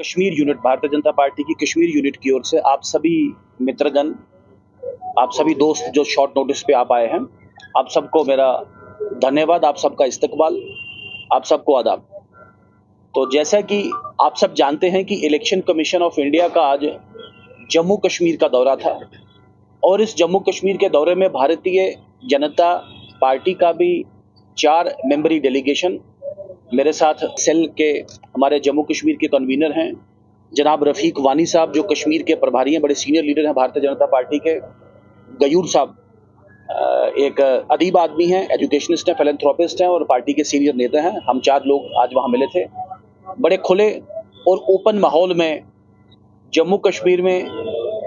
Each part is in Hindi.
कश्मीर यूनिट, भारतीय जनता पार्टी की कश्मीर यूनिट की ओर से आप सभी मित्रगण, आप सभी दोस्त जो शॉर्ट नोटिस पे आप आए हैं, आप सबको मेरा धन्यवाद, आप सबका इस्तकबाल, आप सबको आदाब। तो जैसा कि आप सब जानते हैं कि इलेक्शन कमीशन ऑफ इंडिया का आज जम्मू कश्मीर का दौरा था और इस जम्मू कश्मीर के दौरे में भारतीय जनता पार्टी का भी 4 मेंबरी डेलीगेशन, मेरे साथ सेल के हमारे जम्मू कश्मीर के कन्वीनर हैं जनाब रफ़ीक वानी साहब, जो कश्मीर के प्रभारी हैं, बड़े सीनियर लीडर हैं भारतीय जनता पार्टी के। गयूर साहब एक अदीब आदमी हैं, एजुकेशनिस्ट हैं, फिलैंथ्रोपिस्ट हैं और पार्टी के सीनियर नेता हैं। हम 4 लोग आज वहाँ मिले थे। बड़े खुले और ओपन माहौल में जम्मू कश्मीर में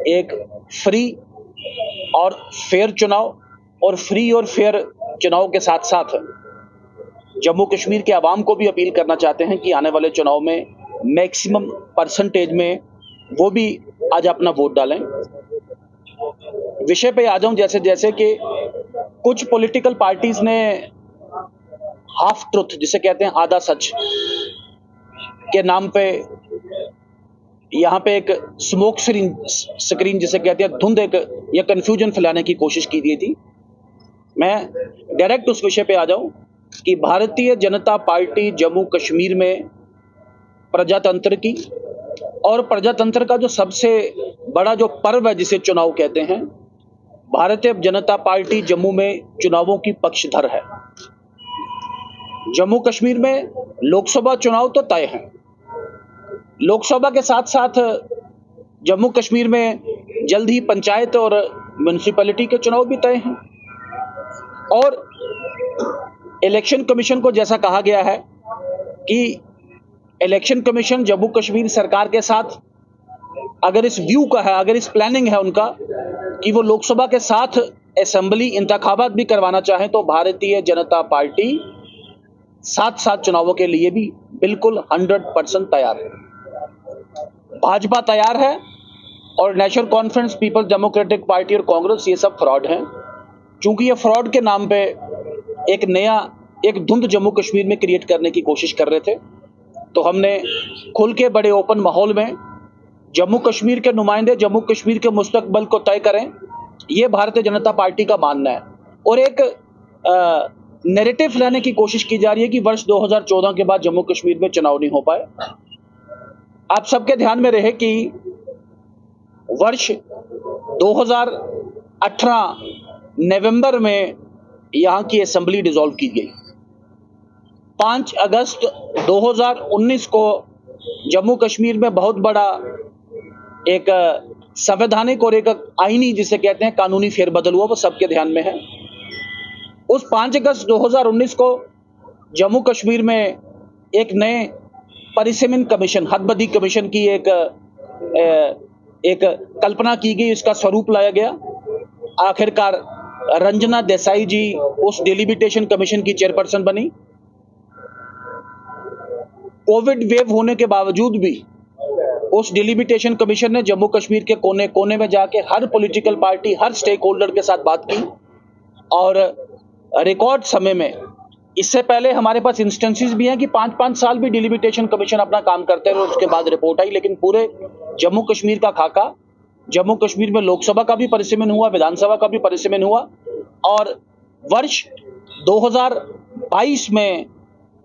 एक फ्री और फेयर चुनाव और फ्री और फेयर चुनाव के साथ साथ जम्मू कश्मीर के आवाम को भी अपील करना चाहते हैं कि आने वाले चुनाव में मैक्सिमम परसेंटेज में वो भी आज अपना वोट डालें। विषय पे आ जाऊं, जैसे जैसे कि कुछ पॉलिटिकल पार्टीज ने हाफ ट्रुथ, जिसे कहते हैं आधा सच के नाम पे यहाँ पे एक स्मोक स्क्रीन जिसे कहते हैं धुंध एक या कंफ्यूजन फैलाने की कोशिश की गई थी। मैं डायरेक्ट उस विषय पे आ जाऊं कि भारतीय जनता पार्टी जम्मू कश्मीर में प्रजातंत्र की और प्रजातंत्र का जो सबसे बड़ा जो पर्व है जिसे चुनाव कहते हैं, भारतीय जनता पार्टी जम्मू में चुनावों की पक्षधर है। जम्मू कश्मीर में लोकसभा चुनाव तो तय हैं, लोकसभा के साथ साथ जम्मू कश्मीर में जल्द ही पंचायत और म्यूनिसिपैलिटी के चुनाव भी तय हैं और इलेक्शन कमीशन को जैसा कहा गया है कि इलेक्शन कमीशन जम्मू कश्मीर सरकार के साथ अगर इस व्यू का है, अगर इस प्लानिंग है उनका कि वो लोकसभा के साथ असेंबली इंतखाबात भी करवाना चाहें, तो भारतीय जनता पार्टी साथ साथ चुनावों के लिए भी बिल्कुल 100% तैयार है। भाजपा तैयार है और National Conference, People's Democratic Party और कांग्रेस, ये सब फ्रॉड हैं। चूंकि ये फ्रॉड के नाम पे एक धुंध जम्मू कश्मीर में क्रिएट करने की कोशिश कर रहे थे, तो हमने खुल के बड़े ओपन माहौल में जम्मू कश्मीर के नुमाइंदे जम्मू कश्मीर के मुस्तकबिल को तय करें, ये भारतीय जनता पार्टी का मानना है। और एक नैरेटिव लाने की कोशिश की जा रही है कि वर्ष 2014 के बाद जम्मू कश्मीर में चुनाव नहीं हो पाए। आप सबके ध्यान में रहे कि वर्ष 2018 नवंबर में यहाँ की असेंबली डिसॉल्व की गई। 5 अगस्त 2019 को जम्मू कश्मीर में बहुत बड़ा एक संवैधानिक और एक आईनी, जिसे कहते हैं कानूनी फेरबदल हुआ, वो सबके ध्यान में है। उस 5 अगस्त 2019 को जम्मू कश्मीर में एक नए परिसीमन कमीशन, हदबदी कमीशन की एक कल्पना की गई, इसका स्वरूप लाया गया। आखिरकार रंजना देसाई जी उस डिलिमिटेशन कमीशन की चेयरपर्सन बनी। कोविड वेव होने के बावजूद भी उस डिलिमिटेशन कमीशन ने जम्मू कश्मीर के कोने कोने में जाके हर पॉलिटिकल पार्टी, हर स्टेक होल्डर के साथ बात की और रिकॉर्ड समय में, इससे पहले हमारे पास इंस्टेंसेस भी हैं कि 5-5 साल भी डिलिमिटेशन कमीशन अपना काम करते रहे, उसके बाद रिपोर्ट आई। लेकिन पूरे जम्मू कश्मीर का खाका, जम्मू कश्मीर में लोकसभा का भी परिसीमन हुआ, विधानसभा का भी परिसीमन हुआ और वर्ष 2022 में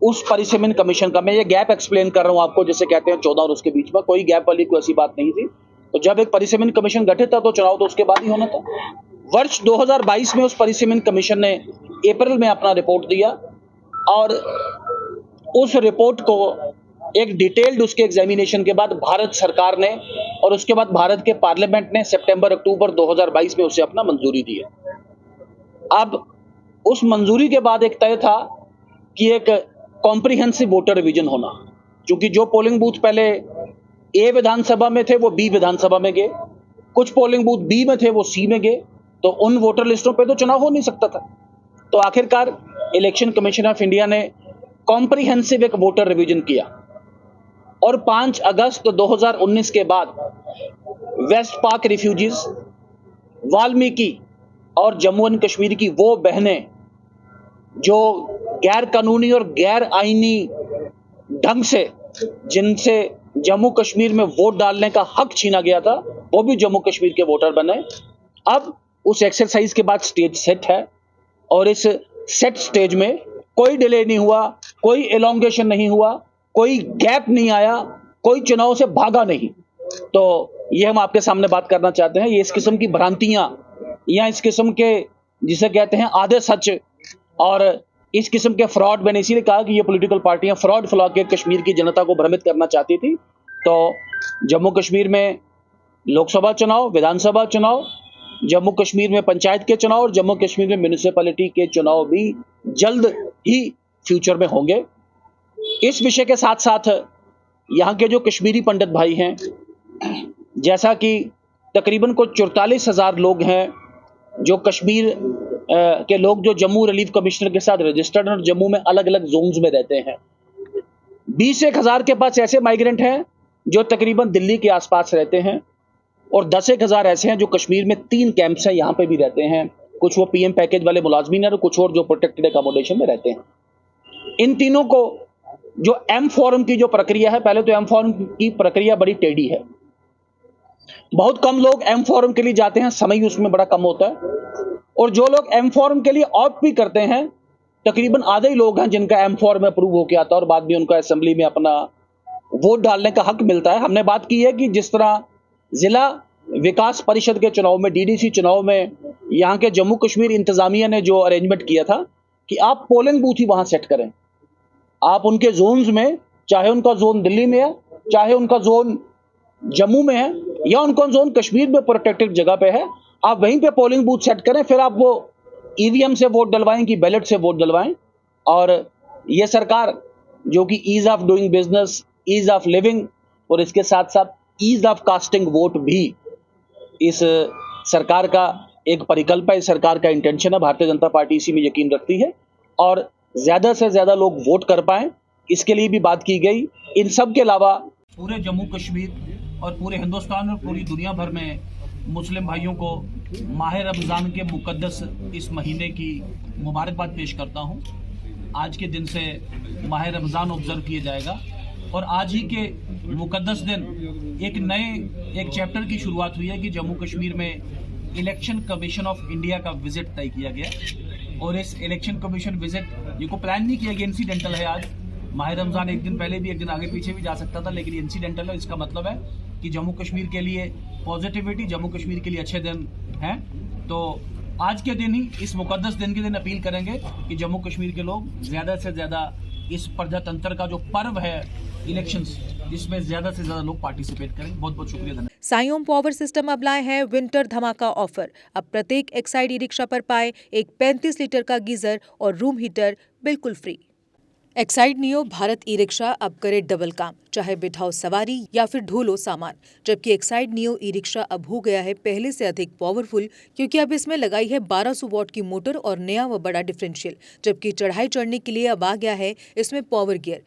उस परिसीमन कमीशन का, मैं ये गैप एक्सप्लेन कर रहा हूं आपको, जैसे कहते हैं 14 और उसके बीच में कोई गैप वाली कोई ऐसी बात नहीं थी। तो जब एक परिसीमन कमीशन गठित था तो चुनाव तो उसके बाद ही होना था। वर्ष 2022 में उस परिसीमन कमीशन ने अप्रैल में अपना रिपोर्ट दिया और उस रिपोर्ट को एक डिटेल्ड उसके एग्जामिनेशन के बाद भारत सरकार ने और उसके बाद भारत के पार्लियामेंट ने सितंबर-अक्टूबर 2022 में उसे अपना मंजूरी दी है। अब उस मंजूरी के बाद एक तय था कि एक कॉम्प्रिहेंसिव वोटर रिवीजन होना, क्योंकि जो पोलिंग बूथ पहले ए विधानसभा में थे वो बी विधानसभा में गए, कुछ पोलिंग बूथ बी में थे वो सी में गए, तो उन वोटर लिस्टों पे तो चुनाव हो नहीं सकता था। तो आखिरकार इलेक्शन कमीशन ऑफ इंडिया ने कॉम्प्रिहेंसिव एक वोटर रिवीजन किया और 5 अगस्त 2019 के बाद वेस्ट पाक रिफ्यूजीज, वाल्मीकि और जम्मू एंड कश्मीर की वो बहनें जो गैर कानूनी और गैर आईनी ढंग से जिनसे जम्मू कश्मीर में वोट डालने का हक छीना गया था, वो भी जम्मू कश्मीर के वोटर बने। अब उस एक्सरसाइज के बाद स्टेज सेट है और इस सेट स्टेज में कोई डिले नहीं हुआ, कोई एलोंगेशन नहीं हुआ, कोई गैप नहीं आया, कोई चुनाव से भागा नहीं। तो ये हम आपके सामने बात करना चाहते हैं। ये इस किस्म की भ्रांतियां या इस किस्म के जिसे कहते हैं आधे सच और इस किस्म के फ्रॉड, मैंने इसीलिए कहा कि ये पॉलिटिकल पार्टियां फ्रॉड फैला के कश्मीर की जनता को भ्रमित करना चाहती थी। तो जम्मू कश्मीर में लोकसभा चुनाव, विधानसभा चुनाव, जम्मू कश्मीर में पंचायत के चुनाव और जम्मू कश्मीर में म्यूनिसिपैलिटी के चुनाव भी जल्द ही फ्यूचर में होंगे। इस विषय के साथ साथ यहाँ के जो कश्मीरी पंडित भाई हैं, जैसा कि तकरीबन को 44,000 लोग हैं जो कश्मीर के लोग जो जम्मू रिलीफ कमिश्नर के साथ रजिस्टर्ड और जम्मू में अलग अलग जोन्स में रहते हैं। 20,000 के पास ऐसे माइग्रेंट हैं जो तकरीबन दिल्ली के आसपास रहते हैं और 10,000 ऐसे हैं जो कश्मीर में 3 कैंप्स हैं, यहाँ पे भी रहते हैं। कुछ वो पीएम पैकेज वाले मुलाजमीन हैं और कुछ और जो प्रोटेक्टेड अकोमोडेशन में रहते हैं। इन तीनों को जो एम फॉर्म की जो प्रक्रिया है, पहले तो एम फॉर्म की प्रक्रिया बड़ी टेढ़ी है। बहुत कम लोग एम फॉर्म के लिए जाते हैं, समय उसमें बड़ा कम होता है, और जो लोग एम फॉर्म के लिए ऑप्ट भी करते हैं तकरीबन आधे ही लोग हैं जिनका एम फॉर्म अप्रूव होकर आता है और बाद में उनका असेंबली में अपना वोट डालने का हक मिलता है। हमने बात की है कि जिस तरह जिला विकास परिषद के चुनाव में, डीडीसी चुनाव में यहाँ के जम्मू कश्मीर इंतजामिया ने जो अरेंजमेंट किया था कि आप पोलिंग बूथ ही वहां सेट करें, आप उनके जोन्स में, चाहे उनका जोन दिल्ली में है, चाहे उनका जोन जम्मू में है या उनका जोन कश्मीर में प्रोटेक्टेड जगह पे है, आप वहीं पे पोलिंग बूथ सेट करें, फिर आप वो ईवीएम से वोट डलवाएं कि बैलेट से वोट डलवाएं। और ये सरकार जो कि ease of doing business, ease of living और इसके साथ साथ ईज ऑफ कास्टिंग वोट भी इस सरकार का एक परिकल्प है, इस सरकार का इंटेंशन है। भारतीय जनता पार्टी इसी में यकीन रखती है और ज्यादा से ज्यादा लोग वोट कर पाएं, इसके लिए भी बात की गई। इन सब के अलावा पूरे जम्मू कश्मीर और पूरे हिंदुस्तान और पूरी दुनिया भर में मुस्लिम भाइयों को माह रमज़ान के मुकद्दस इस महीने की मुबारकबाद पेश करता हूं। आज के दिन से माह रमज़ान ऑब्जर्व किया जाएगा और आज ही के मुकद्दस दिन एक चैप्टर की शुरुआत हुई है कि जम्मू कश्मीर में इलेक्शन कमीशन ऑफ इंडिया का विजिट तय किया गया और इस इलेक्शन कमीशन विजिट ये को प्लान नहीं किया गया, इंसिडेंटल है। आज माह रमज़ान एक दिन पहले भी, एक दिन आगे पीछे भी जा सकता था, लेकिन इंसिडेंटल है। इसका मतलब है कि जम्मू कश्मीर के लिए पॉजिटिविटी, जम्मू कश्मीर के लिए अच्छे दिन हैं। तो आज के दिन ही, इस मुकद्दस दिन के दिन अपील करेंगे कि जम्मू कश्मीर के लोग ज्यादा से ज्यादा इस प्रजातंत्र का जो पर्व है इलेक्शंस, इसमें ज्यादा से ज्यादा लोग पार्टिसिपेट करें। बहुत बहुत शुक्रिया, धन्यवाद। साई ओम पावर सिस्टम अब लाए हैं विंटर धमाका ऑफर। अब प्रत्येक एक्साइड ई रिक्शा पर पाए एक 35 लीटर का गीजर और रूम हीटर बिल्कुल free. Exide neo Bharat e rickshaw अब करे डबल काम, चाहे बिठाओ सवारी या फिर ढोलो सामान। जबकि एक्साइड नियो ई रिक्शा अब हो गया है पहले से अधिक पावरफुल, क्योंकि अब इसमें लगाई है 1200 वॉट की मोटर और नया व बड़ा डिफरेंशियल। जबकि चढ़ाई चढ़ने के लिए अब आ गया है इसमें पावर गियर।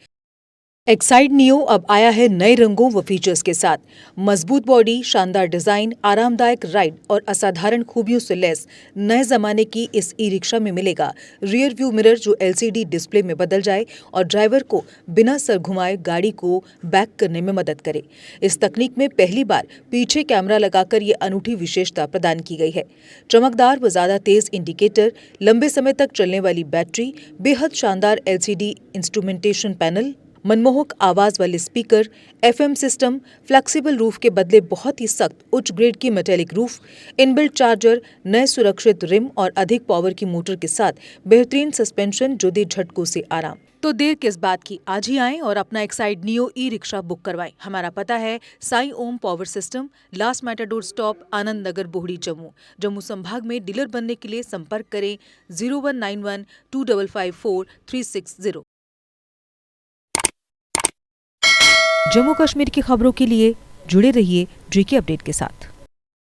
एक्साइड नियो अब आया है नए रंगों व फीचर्स के साथ। मजबूत बॉडी, शानदार डिजाइन, आरामदायक राइड और असाधारण खूबियों से लैस नए जमाने की इस ई रिक्शा में मिलेगा रियर व्यू मिरर जो LCD डिस्प्ले में बदल जाए और ड्राइवर को बिना सर घुमाए गाड़ी को बैक करने में मदद करे। इस तकनीक में पहली बार पीछे कैमरा लगाकर ये अनूठी विशेषता प्रदान की गई है। चमकदार व ज्यादा तेज इंडिकेटर, लंबे समय तक चलने वाली बैटरी, बेहद शानदार LCD इंस्ट्रूमेंटेशन पैनल, मनमोहक आवाज वाले speaker, FM system, flexible roof के बदले बहुत ही सख्त उच्च ग्रेड की मेटेलिक रूफ, इनबिल्ट चार्जर, नए सुरक्षित रिम और अधिक पावर की मोटर के साथ बेहतरीन सस्पेंशन जो दे झटकों से आराम। तो देर किस बात की, आज ही आएं और अपना Exide neo e rickshaw book करवाएं। हमारा पता है Sai Om power system, last matador stop, Anand Nagar, Bohri, Jammu. Jammu संभाग में डीलर बनने के लिए संपर्क करें 0191 2554 360। जम्मू कश्मीर की खबरों के लिए जुड़े रहिए JK अपडेट के साथ।